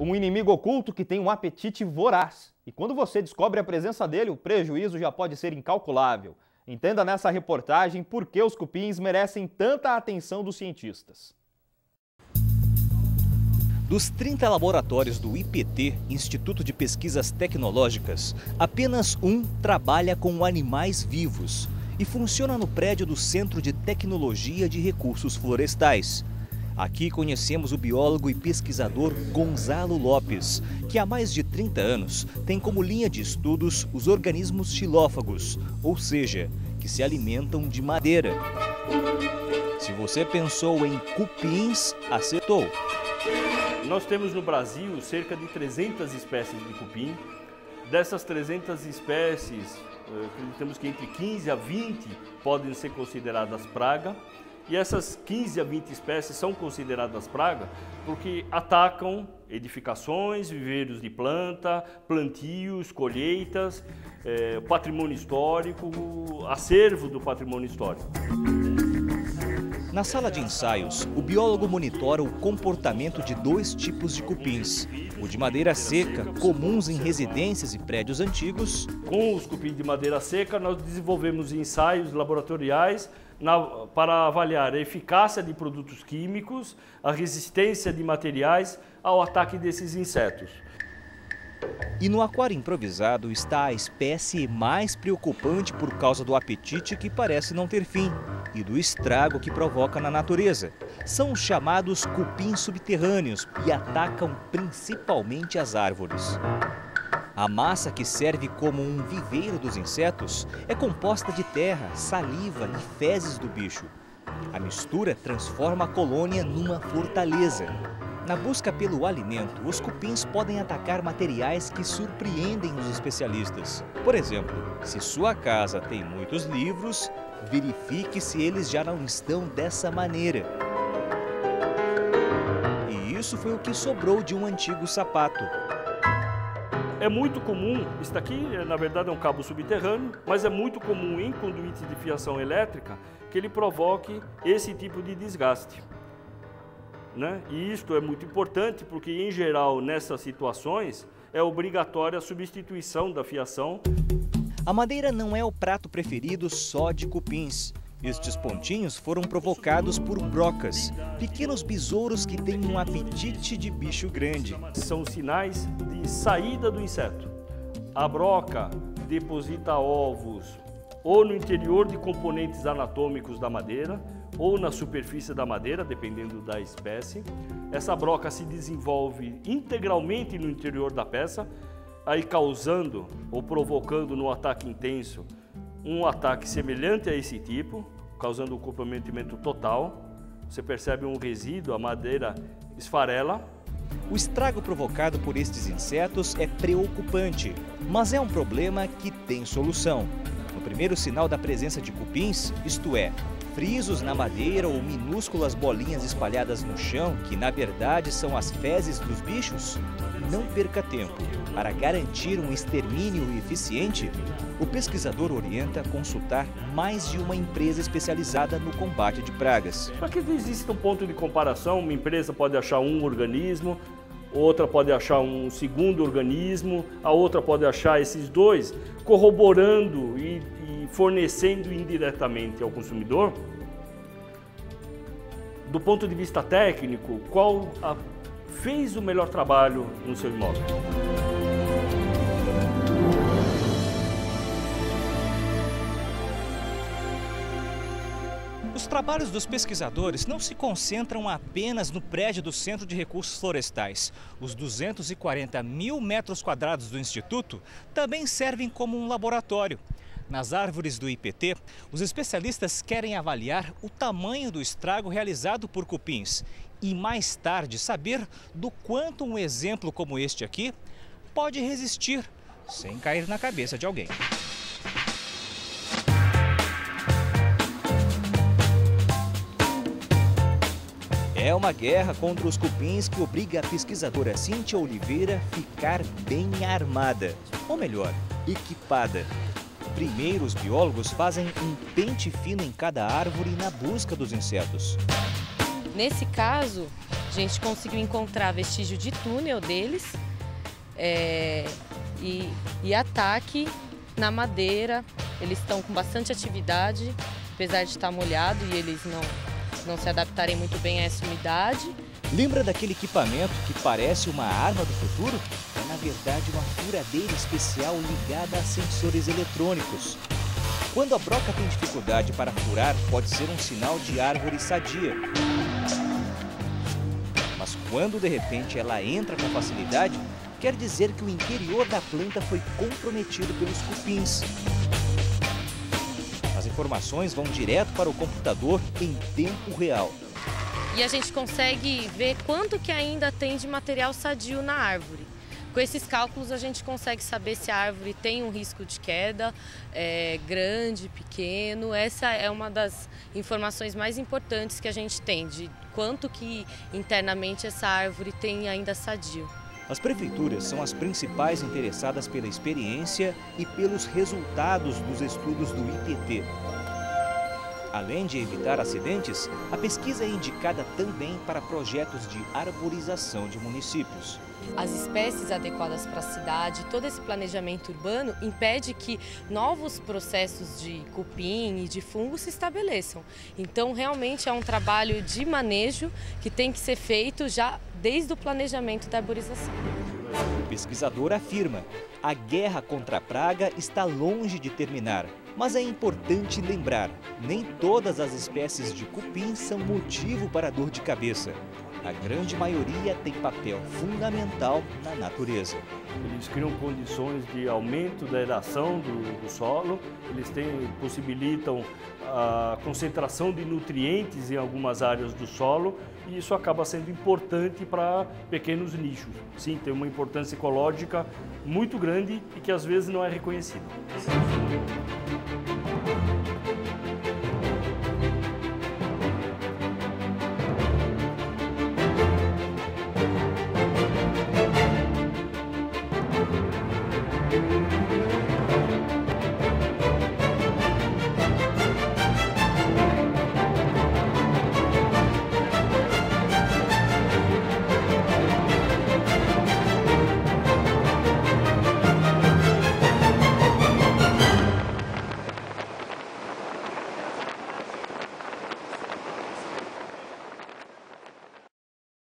Um inimigo oculto que tem um apetite voraz. E quando você descobre a presença dele, o prejuízo já pode ser incalculável. Entenda nessa reportagem por que os cupins merecem tanta atenção dos cientistas. Dos 30 laboratórios do IPT, Instituto de Pesquisas Tecnológicas, apenas um trabalha com animais vivos e funciona no prédio do Centro de Tecnologia de Recursos Florestais. Aqui conhecemos o biólogo e pesquisador Gonzalo Lopes, que há mais de 30 anos tem como linha de estudos os organismos xilófagos, ou seja, que se alimentam de madeira. Se você pensou em cupins, acertou. Nós temos no Brasil cerca de 300 espécies de cupim. Dessas 300 espécies, acreditamos que entre 15 a 20 podem ser consideradas praga. E essas 15 a 20 espécies são consideradas praga porque atacam edificações, viveiros de planta, plantios, colheitas, patrimônio histórico, acervo do patrimônio histórico. Na sala de ensaios, o biólogo monitora o comportamento de dois tipos de cupins. O de madeira seca, comuns em residências e prédios antigos. Com os cupins de madeira seca, nós desenvolvemos ensaios laboratoriais para avaliar a eficácia de produtos químicos, a resistência de materiais ao ataque desses insetos. E no aquário improvisado está a espécie mais preocupante por causa do apetite que parece não ter fim e do estrago que provoca na natureza. São os chamados cupins subterrâneos e atacam principalmente as árvores. A massa que serve como um viveiro dos insetos é composta de terra, saliva e fezes do bicho. A mistura transforma a colônia numa fortaleza. Na busca pelo alimento, os cupins podem atacar materiais que surpreendem os especialistas. Por exemplo, se sua casa tem muitos livros, verifique se eles já não estão dessa maneira. E isso foi o que sobrou de um antigo sapato. É muito comum, isso daqui na verdade é um cabo subterrâneo, mas é muito comum em conduíte de fiação elétrica que ele provoque esse tipo de desgaste. E isto é muito importante porque, em geral, nessas situações, é obrigatória a substituição da fiação. A madeira não é o prato preferido só de cupins. Estes pontinhos foram provocados por brocas, pequenos besouros que têm um apetite de bicho grande. São sinais de saída do inseto. A broca deposita ovos ou no interior de componentes anatômicos da madeira, ou na superfície da madeira, dependendo da espécie. Essa broca se desenvolve integralmente no interior da peça, aí causando ou provocando no ataque intenso um ataque semelhante a esse tipo, causando um comprometimento total. Você percebe um resíduo, a madeira esfarela. O estrago provocado por estes insetos é preocupante, mas é um problema que tem solução. No primeiro sinal da presença de cupins, isto é, frisos na madeira ou minúsculas bolinhas espalhadas no chão, que na verdade são as fezes dos bichos, não perca tempo. Para garantir um extermínio eficiente, o pesquisador orienta a consultar mais de uma empresa especializada no combate de pragas. Para que exista um ponto de comparação, uma empresa pode achar um organismo, outra pode achar um segundo organismo, a outra pode achar esses dois, corroborando e fornecendo indiretamente ao consumidor, do ponto de vista técnico, qual fez o melhor trabalho no seu imóvel. Os trabalhos dos pesquisadores não se concentram apenas no prédio do Centro de Recursos Florestais. Os 240 mil metros quadrados do Instituto também servem como um laboratório. Nas árvores do IPT, os especialistas querem avaliar o tamanho do estrago realizado por cupins e mais tarde saber do quanto um exemplo como este aqui pode resistir sem cair na cabeça de alguém. É uma guerra contra os cupins que obriga a pesquisadora Cíntia Oliveira a ficar bem armada, ou melhor, equipada. Primeiro, os biólogos fazem um pente fino em cada árvore na busca dos insetos. Nesse caso, A gente conseguiu encontrar vestígio de túnel deles e ataque na madeira. Eles estão com bastante atividade, apesar de estar molhado e eles não se adaptarem muito bem a essa umidade. Lembra daquele equipamento que parece uma arma do futuro? É, na verdade, uma furadeira especial ligada a sensores eletrônicos. Quando a broca tem dificuldade para furar, pode ser um sinal de árvore sadia. Mas quando de repente ela entra com facilidade, quer dizer que o interior da planta foi comprometido pelos cupins. As informações vão direto para o computador em tempo real. E a gente consegue ver quanto que ainda tem de material sadio na árvore. Com esses cálculos a gente consegue saber se a árvore tem um risco de queda, grande, pequeno. Essa é uma das informações mais importantes que a gente tem, de quanto que internamente essa árvore tem ainda sadio. As prefeituras são as principais interessadas pela experiência e pelos resultados dos estudos do IPT. Além de evitar acidentes, a pesquisa é indicada também para projetos de arborização de municípios. As espécies adequadas para a cidade, todo esse planejamento urbano impede que novos processos de cupim e de fungo se estabeleçam. Então, realmente é um trabalho de manejo que tem que ser feito já desde o planejamento da arborização. O pesquisador afirma: a guerra contra a praga está longe de terminar. Mas é importante lembrar, nem todas as espécies de cupim são motivo para dor de cabeça. A grande maioria tem papel fundamental na natureza. Eles criam condições de aumento da aeração do solo, eles possibilitam a concentração de nutrientes em algumas áreas do solo e isso acaba sendo importante para pequenos nichos. Sim, tem uma importância ecológica muito grande e que às vezes não é reconhecida.